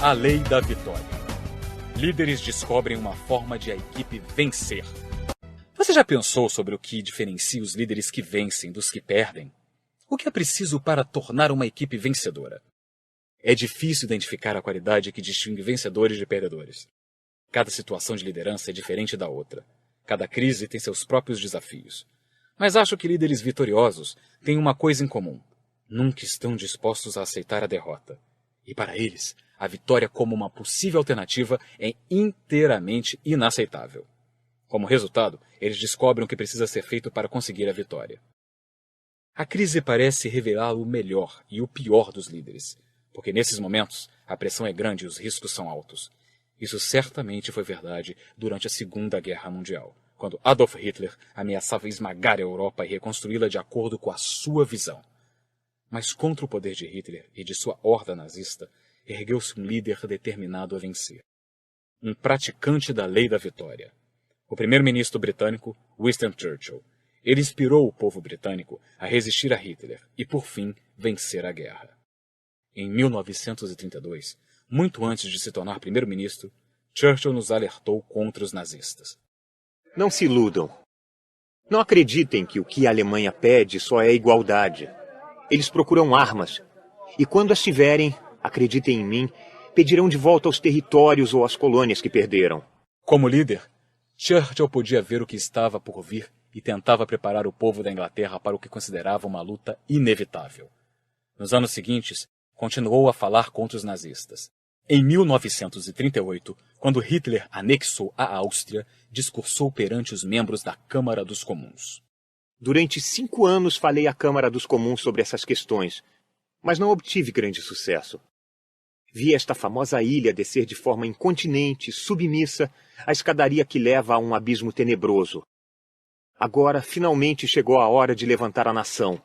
A lei da vitória. Líderes descobrem uma forma de a equipe vencer. Você já pensou sobre o que diferencia os líderes que vencem dos que perdem? O que é preciso para tornar uma equipe vencedora? É difícil identificar a qualidade que distingue vencedores de perdedores. Cada situação de liderança é diferente da outra. Cada crise tem seus próprios desafios. Mas acho que líderes vitoriosos têm uma coisa em comum. Nunca estão dispostos a aceitar a derrota. E para eles, a vitória como uma possível alternativa é inteiramente inaceitável. Como resultado, eles descobrem o que precisa ser feito para conseguir a vitória. A crise parece revelar o melhor e o pior dos líderes, porque nesses momentos a pressão é grande e os riscos são altos. Isso certamente foi verdade durante a Segunda Guerra Mundial, quando Adolf Hitler ameaçava esmagar a Europa e reconstruí-la de acordo com a sua visão. Mas contra o poder de Hitler e de sua horda nazista, ergueu-se um líder determinado a vencer. Um praticante da lei da vitória. O primeiro-ministro britânico, Winston Churchill. Ele inspirou o povo britânico a resistir a Hitler e, por fim, vencer a guerra. Em 1932, muito antes de se tornar primeiro-ministro, Churchill nos alertou contra os nazistas. Não se iludam. Não acreditem que o que a Alemanha pede só é igualdade. Eles procuram armas. E quando as tiverem, acreditem em mim, pedirão de volta os territórios ou as colônias que perderam. Como líder, Churchill podia ver o que estava por vir e tentava preparar o povo da Inglaterra para o que considerava uma luta inevitável. Nos anos seguintes, continuou a falar contra os nazistas. Em 1938, quando Hitler anexou a Áustria, discursou perante os membros da Câmara dos Comuns. Durante 5 anos falei à Câmara dos Comuns sobre essas questões, mas não obtive grande sucesso. Vi esta famosa ilha descer de forma incontinente, submissa, a escadaria que leva a um abismo tenebroso. Agora, finalmente, chegou a hora de levantar a nação.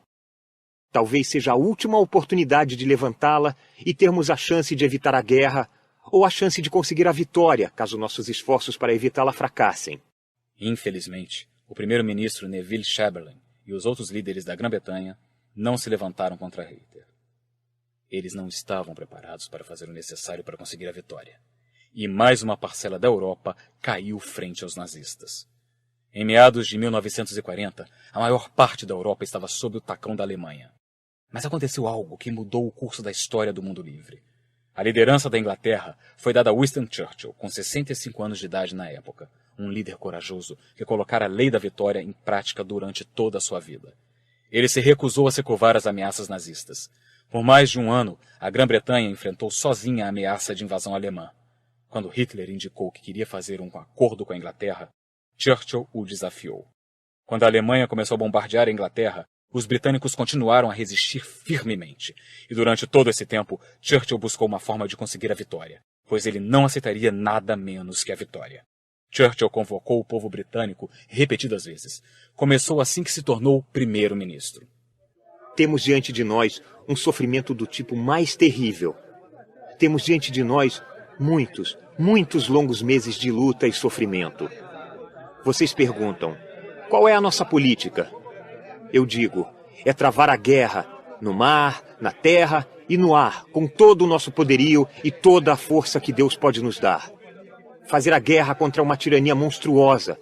Talvez seja a última oportunidade de levantá-la e termos a chance de evitar a guerra ou a chance de conseguir a vitória, caso nossos esforços para evitá-la fracassem. Infelizmente, o primeiro-ministro Neville Chamberlain e os outros líderes da Grã-Bretanha não se levantaram contra Hitler. Eles não estavam preparados para fazer o necessário para conseguir a vitória. E mais uma parcela da Europa caiu frente aos nazistas. Em meados de 1940, a maior parte da Europa estava sob o tacão da Alemanha. Mas aconteceu algo que mudou o curso da história do mundo livre. A liderança da Inglaterra foi dada a Winston Churchill, com 65 anos de idade na época, um líder corajoso que colocara a lei da vitória em prática durante toda a sua vida. Ele se recusou a se curvar às ameaças nazistas. Por mais de um ano, a Grã-Bretanha enfrentou sozinha a ameaça de invasão alemã. Quando Hitler indicou que queria fazer um acordo com a Inglaterra, Churchill o desafiou. Quando a Alemanha começou a bombardear a Inglaterra, os britânicos continuaram a resistir firmemente. E durante todo esse tempo, Churchill buscou uma forma de conseguir a vitória, pois ele não aceitaria nada menos que a vitória. Churchill convocou o povo britânico repetidas vezes. Começou assim que se tornou primeiro-ministro. Temos diante de nós um sofrimento do tipo mais terrível. Temos diante de nós muitos longos meses de luta e sofrimento. Vocês perguntam, qual é a nossa política? Eu digo, é travar a guerra no mar, na terra e no ar, com todo o nosso poderio e toda a força que Deus pode nos dar. Fazer a guerra contra uma tirania monstruosa,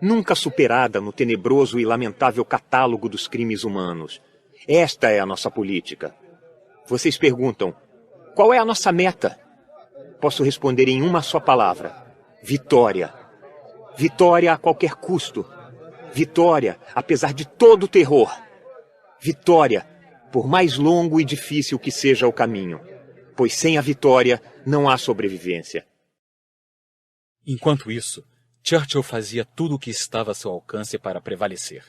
nunca superada no tenebroso e lamentável catálogo dos crimes humanos. Esta é a nossa política. Vocês perguntam, qual é a nossa meta? Posso responder em uma só palavra: vitória. Vitória a qualquer custo. Vitória, apesar de todo o terror. Vitória, por mais longo e difícil que seja o caminho. Pois sem a vitória não há sobrevivência. Enquanto isso, Churchill fazia tudo o que estava a seu alcance para prevalecer.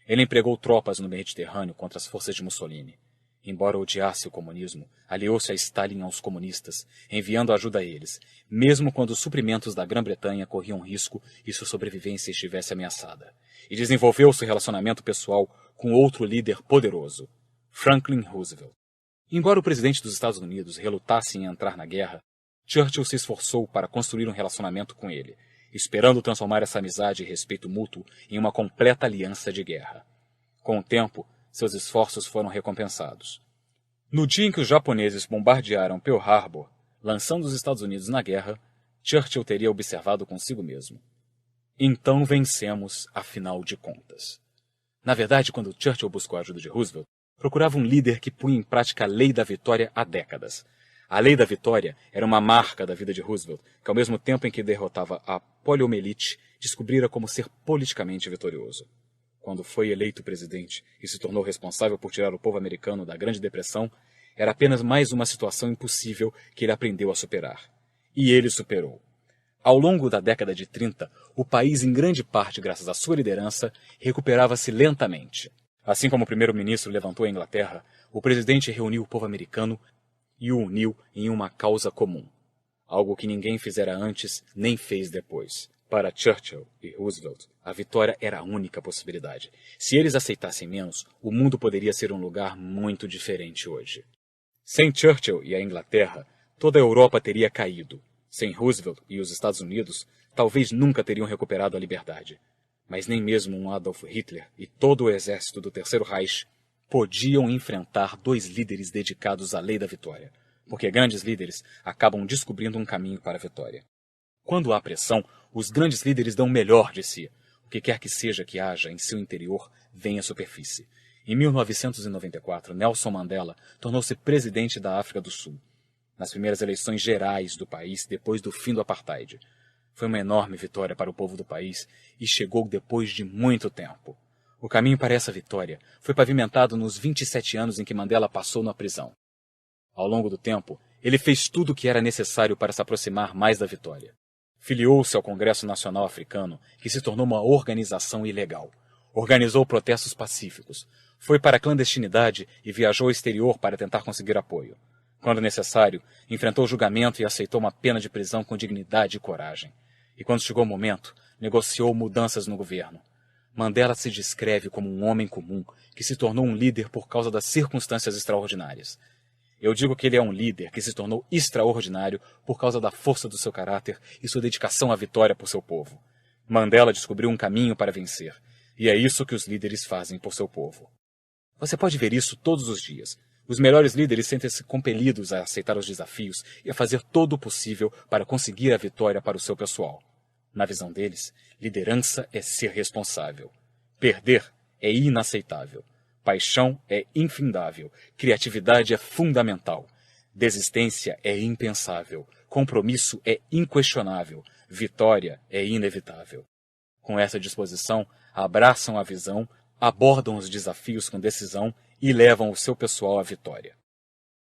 Ele empregou tropas no Mediterrâneo contra as forças de Mussolini. Embora odiasse o comunismo, aliou-se a Stalin e aos comunistas, enviando ajuda a eles, mesmo quando os suprimentos da Grã-Bretanha corriam risco e sua sobrevivência estivesse ameaçada. E desenvolveu seu relacionamento pessoal com outro líder poderoso, Franklin Roosevelt. Embora o presidente dos Estados Unidos relutasse em entrar na guerra, Churchill se esforçou para construir um relacionamento com ele, esperando transformar essa amizade e respeito mútuo em uma completa aliança de guerra. Com o tempo, seus esforços foram recompensados. No dia em que os japoneses bombardearam Pearl Harbor, Lançando os Estados Unidos na guerra, Churchill teria observado consigo mesmo: então vencemos, afinal de contas. Na verdade, quando Churchill buscou a ajuda de Roosevelt, procurava um líder que punha em prática a lei da vitória há décadas. A lei da vitória era uma marca da vida de Roosevelt, que ao mesmo tempo em que derrotava a poliomielite, descobrira como ser politicamente vitorioso. Quando foi eleito presidente e se tornou responsável por tirar o povo americano da Grande Depressão, era apenas mais uma situação impossível que ele aprendeu a superar. E ele superou. Ao longo da década de 30, o país, em grande parte graças à sua liderança, recuperava-se lentamente. Assim como o primeiro-ministro levantou a Inglaterra, o presidente reuniu o povo americano e o uniu em uma causa comum. Algo que ninguém fizera antes nem fez depois. Para Churchill e Roosevelt, a vitória era a única possibilidade. Se eles aceitassem menos, o mundo poderia ser um lugar muito diferente hoje. Sem Churchill e a Inglaterra, toda a Europa teria caído. Sem Roosevelt e os Estados Unidos, talvez nunca teriam recuperado a liberdade. Mas nem mesmo um Adolf Hitler e todo o exército do Terceiro Reich podiam enfrentar dois líderes dedicados à lei da vitória, porque grandes líderes acabam descobrindo um caminho para a vitória. Quando há pressão, os grandes líderes dão o melhor de si. O que quer que seja que haja em seu interior vem à superfície. Em 1994, Nelson Mandela tornou-se presidente da África do Sul, nas primeiras eleições gerais do país depois do fim do apartheid. Foi uma enorme vitória para o povo do país e chegou depois de muito tempo. O caminho para essa vitória foi pavimentado nos 27 anos em que Mandela passou na prisão. Ao longo do tempo, ele fez tudo o que era necessário para se aproximar mais da vitória. Filiou-se ao Congresso Nacional Africano, que se tornou uma organização ilegal. Organizou protestos pacíficos. Foi para a clandestinidade e viajou ao exterior para tentar conseguir apoio. Quando necessário, enfrentou julgamento e aceitou uma pena de prisão com dignidade e coragem. E quando chegou o momento, negociou mudanças no governo. Mandela se descreve como um homem comum que se tornou um líder por causa das circunstâncias extraordinárias. Eu digo que ele é um líder que se tornou extraordinário por causa da força do seu caráter e sua dedicação à vitória por seu povo. Mandela descobriu um caminho para vencer, e é isso que os líderes fazem por seu povo. Você pode ver isso todos os dias. Os melhores líderes sentem-se compelidos a aceitar os desafios e a fazer todo o possível para conseguir a vitória para o seu pessoal. Na visão deles, liderança é ser responsável. Perder é inaceitável. Paixão é infindável. Criatividade é fundamental. Desistência é impensável. Compromisso é inquestionável. Vitória é inevitável. Com essa disposição, abraçam a visão, abordam os desafios com decisão e levam o seu pessoal à vitória.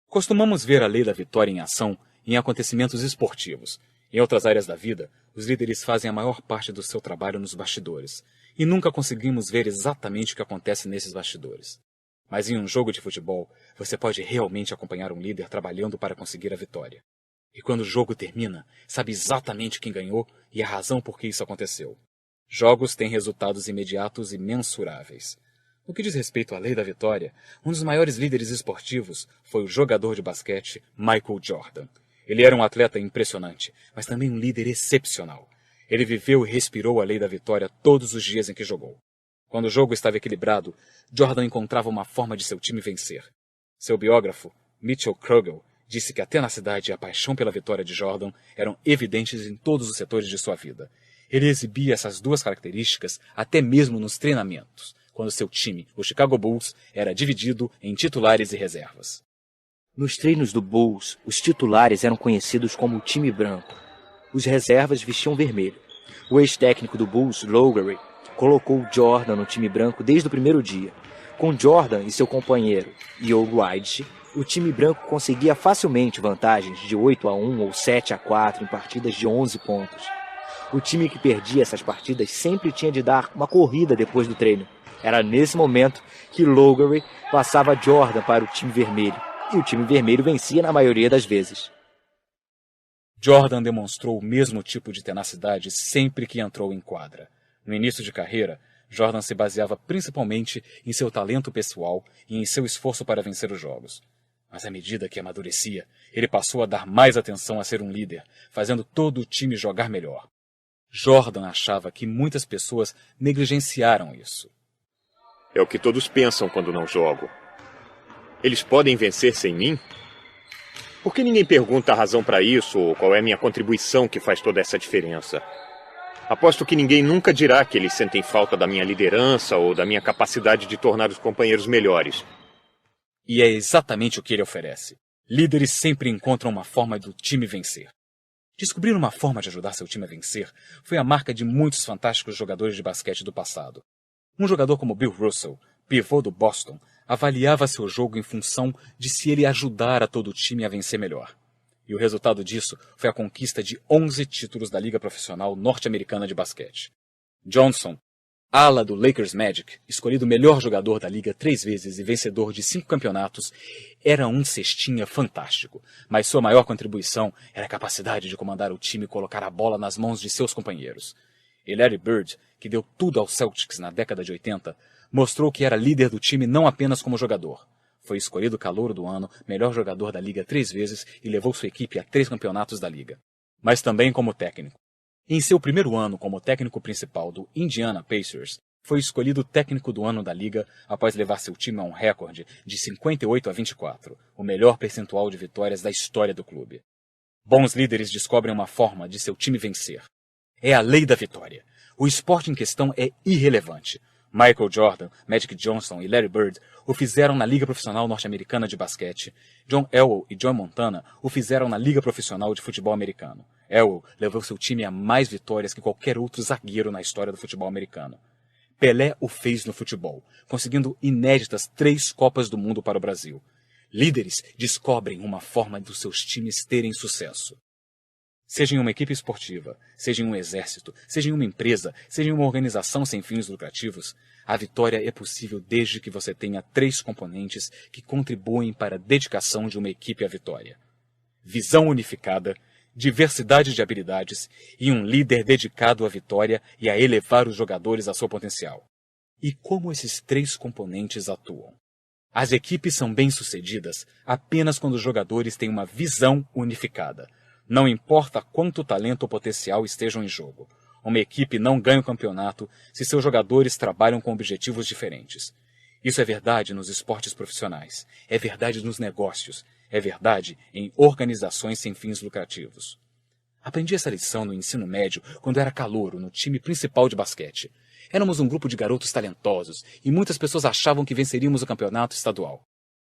Costumamos ver a lei da vitória em ação em acontecimentos esportivos. Em outras áreas da vida, os líderes fazem a maior parte do seu trabalho nos bastidores, e nunca conseguimos ver exatamente o que acontece nesses bastidores. Mas em um jogo de futebol, você pode realmente acompanhar um líder trabalhando para conseguir a vitória. E quando o jogo termina, sabe exatamente quem ganhou e a razão por que isso aconteceu. Jogos têm resultados imediatos e mensuráveis. No que diz respeito à lei da vitória, um dos maiores líderes esportivos foi o jogador de basquete Michael Jordan. Ele era um atleta impressionante, mas também um líder excepcional. Ele viveu e respirou a lei da vitória todos os dias em que jogou. Quando o jogo estava equilibrado, Jordan encontrava uma forma de seu time vencer. Seu biógrafo, Mitchell Krugel, disse que a tenacidade e a paixão pela vitória de Jordan eram evidentes em todos os setores de sua vida. Ele exibia essas duas características até mesmo nos treinamentos, quando seu time, o Chicago Bulls, era dividido em titulares e reservas. Nos treinos do Bulls, os titulares eram conhecidos como o time branco. Os reservas vestiam vermelho. O ex-técnico do Bulls, Lowery, colocou Jordan no time branco desde o primeiro dia. Com Jordan e seu companheiro, Joe White, o time branco conseguia facilmente vantagens de 8-1 ou 7-4 em partidas de 11 pontos. O time que perdia essas partidas sempre tinha de dar uma corrida depois do treino. Era nesse momento que Lowery passava Jordan para o time vermelho, e o time vermelho vencia na maioria das vezes. Jordan demonstrou o mesmo tipo de tenacidade sempre que entrou em quadra. No início de carreira, Jordan se baseava principalmente em seu talento pessoal e em seu esforço para vencer os jogos. Mas à medida que amadurecia, ele passou a dar mais atenção a ser um líder, fazendo todo o time jogar melhor. Jordan achava que muitas pessoas negligenciaram isso. É o que todos pensam quando não jogo. Eles podem vencer sem mim? Por que ninguém pergunta a razão para isso ou qual é a minha contribuição que faz toda essa diferença? Aposto que ninguém nunca dirá que eles sentem falta da minha liderança ou da minha capacidade de tornar os companheiros melhores. E é exatamente o que ele oferece. Líderes sempre encontram uma forma do time vencer. Descobrir uma forma de ajudar seu time a vencer foi a marca de muitos fantásticos jogadores de basquete do passado. Um jogador como Bill Russell, pivô do Boston, avaliava seu jogo em função de se ele ajudar a todo o time a vencer melhor. E o resultado disso foi a conquista de 11 títulos da Liga Profissional Norte-Americana de Basquete. Johnson, ala do Lakers Magic, escolhido melhor jogador da liga 3 vezes e vencedor de 5 campeonatos, era um cestinha fantástico, mas sua maior contribuição era a capacidade de comandar o time e colocar a bola nas mãos de seus companheiros. E Larry Bird, que deu tudo aos Celtics na década de 80, mostrou que era líder do time não apenas como jogador. Foi escolhido calouro do ano, melhor jogador da liga 3 vezes e levou sua equipe a 3 campeonatos da liga. Mas também como técnico. Em seu primeiro ano como técnico principal do Indiana Pacers, foi escolhido técnico do ano da liga após levar seu time a um recorde de 58-24, o melhor percentual de vitórias da história do clube. Bons líderes descobrem uma forma de seu time vencer. É a lei da vitória. O esporte em questão é irrelevante. Michael Jordan, Magic Johnson e Larry Bird o fizeram na Liga Profissional Norte-Americana de Basquete. John Elway e Joe Montana o fizeram na Liga Profissional de Futebol Americano. Elway levou seu time a mais vitórias que qualquer outro zagueiro na história do futebol americano. Pelé o fez no futebol, conseguindo inéditas 3 Copas do Mundo para o Brasil. Líderes descobrem uma forma dos seus times terem sucesso. Seja em uma equipe esportiva, seja em um exército, seja em uma empresa, seja em uma organização sem fins lucrativos, a vitória é possível desde que você tenha 3 componentes que contribuem para a dedicação de uma equipe à vitória: visão unificada, diversidade de habilidades e um líder dedicado à vitória e a elevar os jogadores a seu potencial. E como esses 3 componentes atuam? As equipes são bem-sucedidas apenas quando os jogadores têm uma visão unificada. Não importa quanto talento ou potencial estejam em jogo. Uma equipe não ganha o campeonato se seus jogadores trabalham com objetivos diferentes. Isso é verdade nos esportes profissionais, é verdade nos negócios, é verdade em organizações sem fins lucrativos. Aprendi essa lição no ensino médio quando era calouro no time principal de basquete. Éramos um grupo de garotos talentosos e muitas pessoas achavam que venceríamos o campeonato estadual.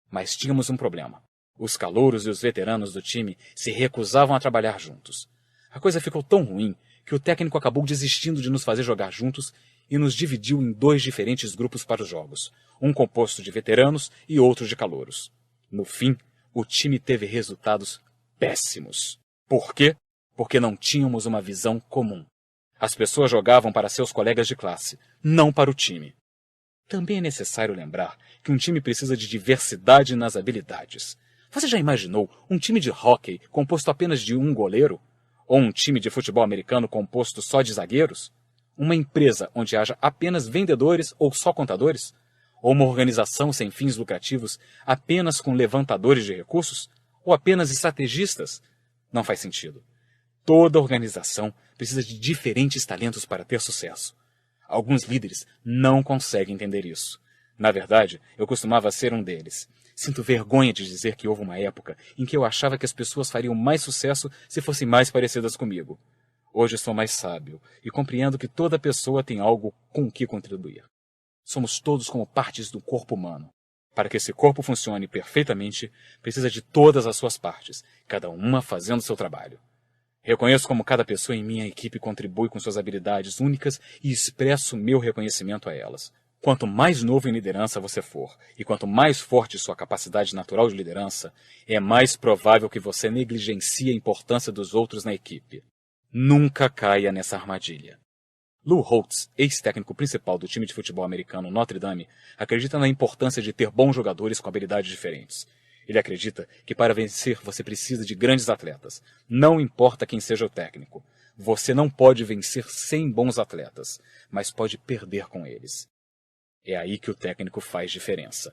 Mas tínhamos um problema. Os calouros e os veteranos do time se recusavam a trabalhar juntos. A coisa ficou tão ruim que o técnico acabou desistindo de nos fazer jogar juntos e nos dividiu em 2 diferentes grupos para os jogos, um composto de veteranos e outro de calouros. No fim, o time teve resultados péssimos. Por quê? Porque não tínhamos uma visão comum. As pessoas jogavam para seus colegas de classe, não para o time. Também é necessário lembrar que um time precisa de diversidade nas habilidades. Você já imaginou um time de hóquei composto apenas de um goleiro? Ou um time de futebol americano composto só de zagueiros? Uma empresa onde haja apenas vendedores ou só contadores? Ou uma organização sem fins lucrativos apenas com levantadores de recursos? Ou apenas estrategistas? Não faz sentido. Toda organização precisa de diferentes talentos para ter sucesso. Alguns líderes não conseguem entender isso. Na verdade, eu costumava ser um deles. Sinto vergonha de dizer que houve uma época em que eu achava que as pessoas fariam mais sucesso se fossem mais parecidas comigo. Hoje sou mais sábio e compreendo que toda pessoa tem algo com o que contribuir. Somos todos como partes do corpo humano. Para que esse corpo funcione perfeitamente, precisa de todas as suas partes, cada uma fazendo seu trabalho. Reconheço como cada pessoa em minha equipe contribui com suas habilidades únicas e expresso meu reconhecimento a elas. Quanto mais novo em liderança você for, e quanto mais forte sua capacidade natural de liderança, é mais provável que você negligencie a importância dos outros na equipe. Nunca caia nessa armadilha. Lou Holtz, ex-técnico principal do time de futebol americano Notre Dame, acredita na importância de ter bons jogadores com habilidades diferentes. Ele acredita que para vencer você precisa de grandes atletas. Não importa quem seja o técnico. Você não pode vencer sem bons atletas, mas pode perder com eles. É aí que o técnico faz diferença.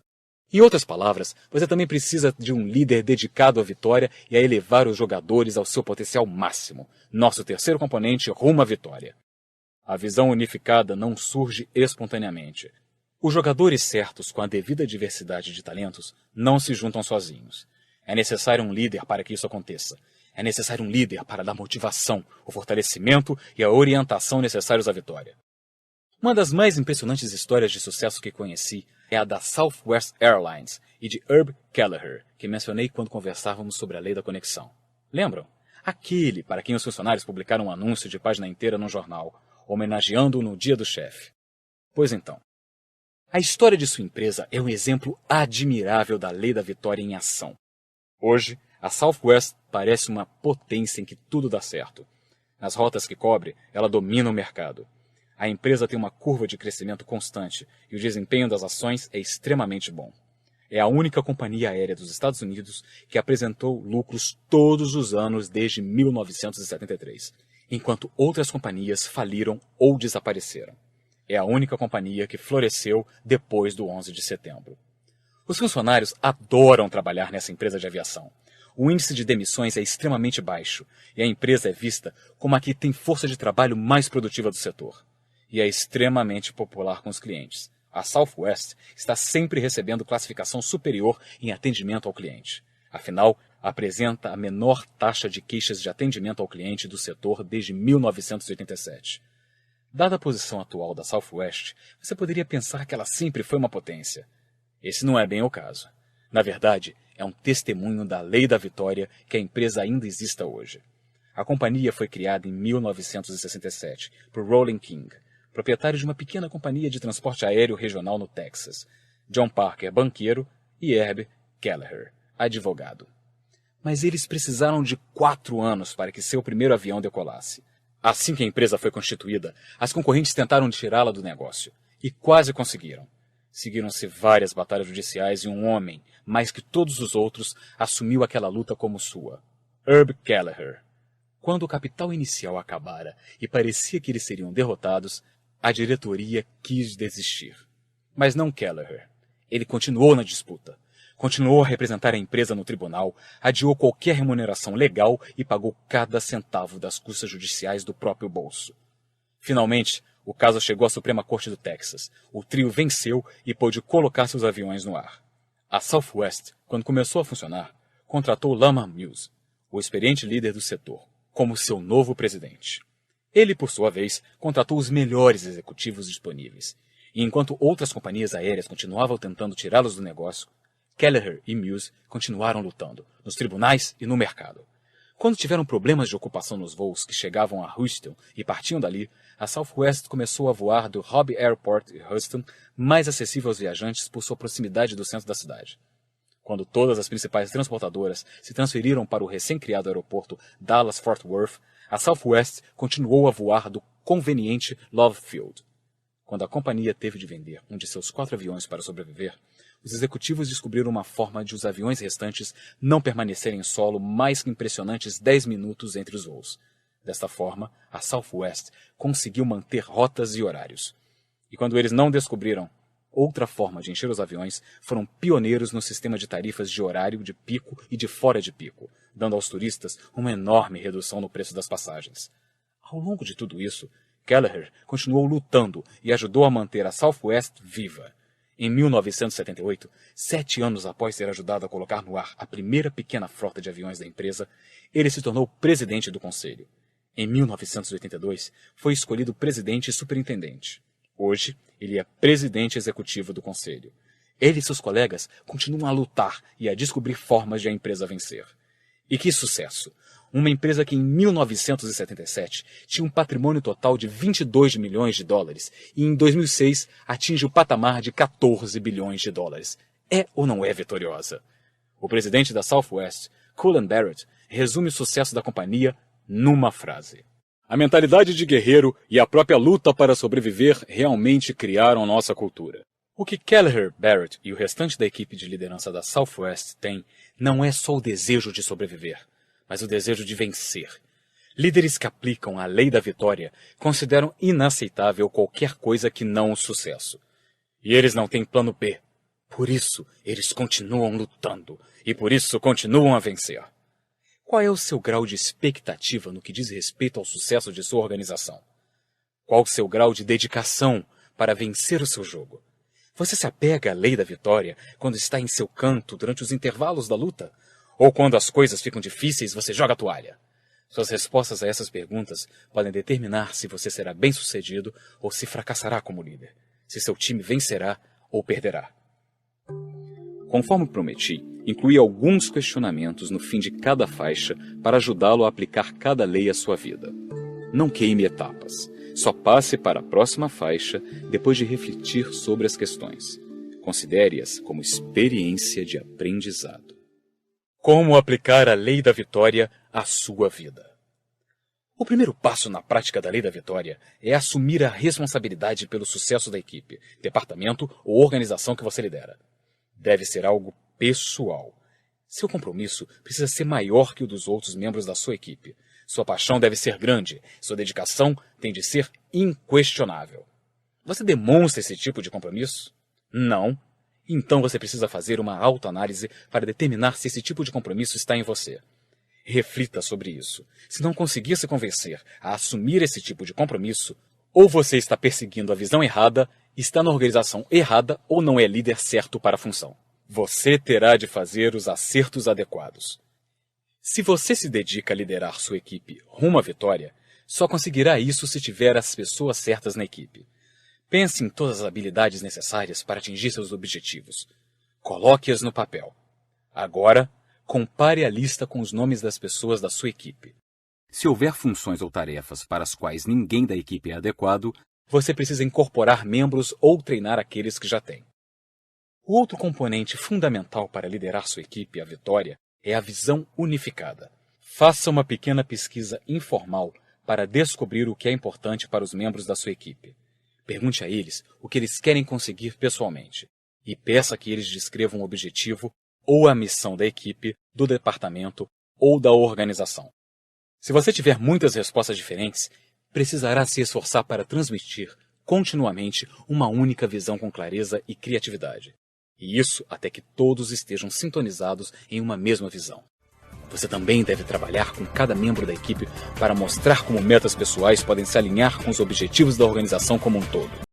Em outras palavras, você também precisa de um líder dedicado à vitória e a elevar os jogadores ao seu potencial máximo. Nosso terceiro componente rumo à vitória. A visão unificada não surge espontaneamente. Os jogadores certos com a devida diversidade de talentos não se juntam sozinhos. É necessário um líder para que isso aconteça. É necessário um líder para dar motivação, o fortalecimento e a orientação necessários à vitória. Uma das mais impressionantes histórias de sucesso que conheci é a da Southwest Airlines e de Herb Kelleher, que mencionei quando conversávamos sobre a lei da conexão. Lembram? Aquele para quem os funcionários publicaram um anúncio de página inteira num jornal, homenageando-o no dia do chefe. Pois então, a história de sua empresa é um exemplo admirável da lei da vitória em ação. Hoje, a Southwest parece uma potência em que tudo dá certo. Nas rotas que cobre, ela domina o mercado. A empresa tem uma curva de crescimento constante e o desempenho das ações é extremamente bom. É a única companhia aérea dos Estados Unidos que apresentou lucros todos os anos desde 1973, enquanto outras companhias faliram ou desapareceram. É a única companhia que floresceu depois do 11 de setembro. Os funcionários adoram trabalhar nessa empresa de aviação. O índice de demissões é extremamente baixo e a empresa é vista como a que tem força de trabalho mais produtiva do setor. E é extremamente popular com os clientes. A Southwest está sempre recebendo classificação superior em atendimento ao cliente. Afinal, apresenta a menor taxa de queixas de atendimento ao cliente do setor desde 1987. Dada a posição atual da Southwest, você poderia pensar que ela sempre foi uma potência. Esse não é bem o caso. Na verdade, é um testemunho da lei da vitória que a empresa ainda exista hoje. A companhia foi criada em 1967 por Rollin King, proprietário de uma pequena companhia de transporte aéreo regional no Texas, John Parker, banqueiro, e Herb Kelleher, advogado. Mas eles precisaram de 4 anos para que seu primeiro avião decolasse. Assim que a empresa foi constituída, as concorrentes tentaram tirá-la do negócio, e quase conseguiram. Seguiram-se várias batalhas judiciais e um homem, mais que todos os outros, assumiu aquela luta como sua, Herb Kelleher. Quando o capital inicial acabara e parecia que eles seriam derrotados, a diretoria quis desistir. Mas não Kelleher. Ele continuou na disputa. Continuou a representar a empresa no tribunal, adiou qualquer remuneração legal e pagou cada centavo das custas judiciais do próprio bolso. Finalmente, o caso chegou à Suprema Corte do Texas. O trio venceu e pôde colocar seus aviões no ar. A Southwest, quando começou a funcionar, contratou Lamar Mills, o experiente líder do setor, como seu novo presidente. Ele, por sua vez, contratou os melhores executivos disponíveis. E enquanto outras companhias aéreas continuavam tentando tirá-los do negócio, Kelleher e Mills continuaram lutando, nos tribunais e no mercado. Quando tiveram problemas de ocupação nos voos que chegavam a Houston e partiam dali, a Southwest começou a voar do Hobby Airport em Houston, mais acessível aos viajantes por sua proximidade do centro da cidade. Quando todas as principais transportadoras se transferiram para o recém-criado aeroporto Dallas-Fort Worth, a Southwest continuou a voar do conveniente Love Field. Quando a companhia teve de vender um de seus 4 aviões para sobreviver, os executivos descobriram uma forma de os aviões restantes não permanecerem em solo mais que impressionantes 10 minutos entre os voos. Desta forma, a Southwest conseguiu manter rotas e horários. E quando eles não descobriram outra forma de encher os aviões, foram pioneiros no sistema de tarifas de horário de pico e de fora de pico, dando aos turistas uma enorme redução no preço das passagens. Ao longo de tudo isso, Kelleher continuou lutando e ajudou a manter a Southwest viva. Em 1978, 7 anos após ter ajudado a colocar no ar a primeira pequena frota de aviões da empresa, ele se tornou presidente do conselho. Em 1982, foi escolhido presidente e superintendente. Hoje, ele é presidente executivo do conselho. Ele e seus colegas continuam a lutar e a descobrir formas de a empresa vencer. E que sucesso! Uma empresa que em 1977 tinha um patrimônio total de 22 milhões de dólares e em 2006 atinge o patamar de 14 bilhões de dólares. É ou não é vitoriosa? O presidente da Southwest, Cullen Barrett, resume o sucesso da companhia numa frase: a mentalidade de guerreiro e a própria luta para sobreviver realmente criaram nossa cultura. O que Kelleher, Barrett e o restante da equipe de liderança da Southwest têm não é só o desejo de sobreviver, mas o desejo de vencer. Líderes que aplicam a lei da vitória consideram inaceitável qualquer coisa que não o sucesso. E eles não têm plano B. Por isso, eles continuam lutando, e por isso continuam a vencer. Qual é o seu grau de expectativa no que diz respeito ao sucesso de sua organização? Qual o seu grau de dedicação para vencer o seu jogo? Você se apega à lei da vitória quando está em seu canto durante os intervalos da luta? Ou quando as coisas ficam difíceis, você joga a toalha? Suas respostas a essas perguntas podem determinar se você será bem-sucedido ou se fracassará como líder, se seu time vencerá ou perderá. Conforme prometi, incluí alguns questionamentos no fim de cada faixa para ajudá-lo a aplicar cada lei à sua vida. Não queime etapas. Só passe para a próxima faixa depois de refletir sobre as questões. Considere-as como experiência de aprendizado. Como aplicar a lei da vitória à sua vida? O primeiro passo na prática da lei da vitória é assumir a responsabilidade pelo sucesso da equipe, departamento ou organização que você lidera. Deve ser algo pessoal. Seu compromisso precisa ser maior que o dos outros membros da sua equipe. Sua paixão deve ser grande. Sua dedicação tem de ser inquestionável. Você demonstra esse tipo de compromisso? Não. Então você precisa fazer uma autoanálise para determinar se esse tipo de compromisso está em você. Reflita sobre isso. Se não conseguir se convencer a assumir esse tipo de compromisso, ou você está perseguindo a visão errada, está na organização errada ou não é líder certo para a função. Você terá de fazer os acertos adequados. Se você se dedica a liderar sua equipe rumo à vitória, só conseguirá isso se tiver as pessoas certas na equipe. Pense em todas as habilidades necessárias para atingir seus objetivos. Coloque-as no papel. Agora, compare a lista com os nomes das pessoas da sua equipe. Se houver funções ou tarefas para as quais ninguém da equipe é adequado, você precisa incorporar membros ou treinar aqueles que já tem. O outro componente fundamental para liderar sua equipe à vitória é a visão unificada. Faça uma pequena pesquisa informal para descobrir o que é importante para os membros da sua equipe. Pergunte a eles o que eles querem conseguir pessoalmente e peça que eles descrevam o objetivo ou a missão da equipe, do departamento ou da organização. Se você tiver muitas respostas diferentes, precisará se esforçar para transmitir continuamente uma única visão com clareza e criatividade. E isso até que todos estejam sintonizados em uma mesma visão. Você também deve trabalhar com cada membro da equipe para mostrar como metas pessoais podem se alinhar com os objetivos da organização como um todo.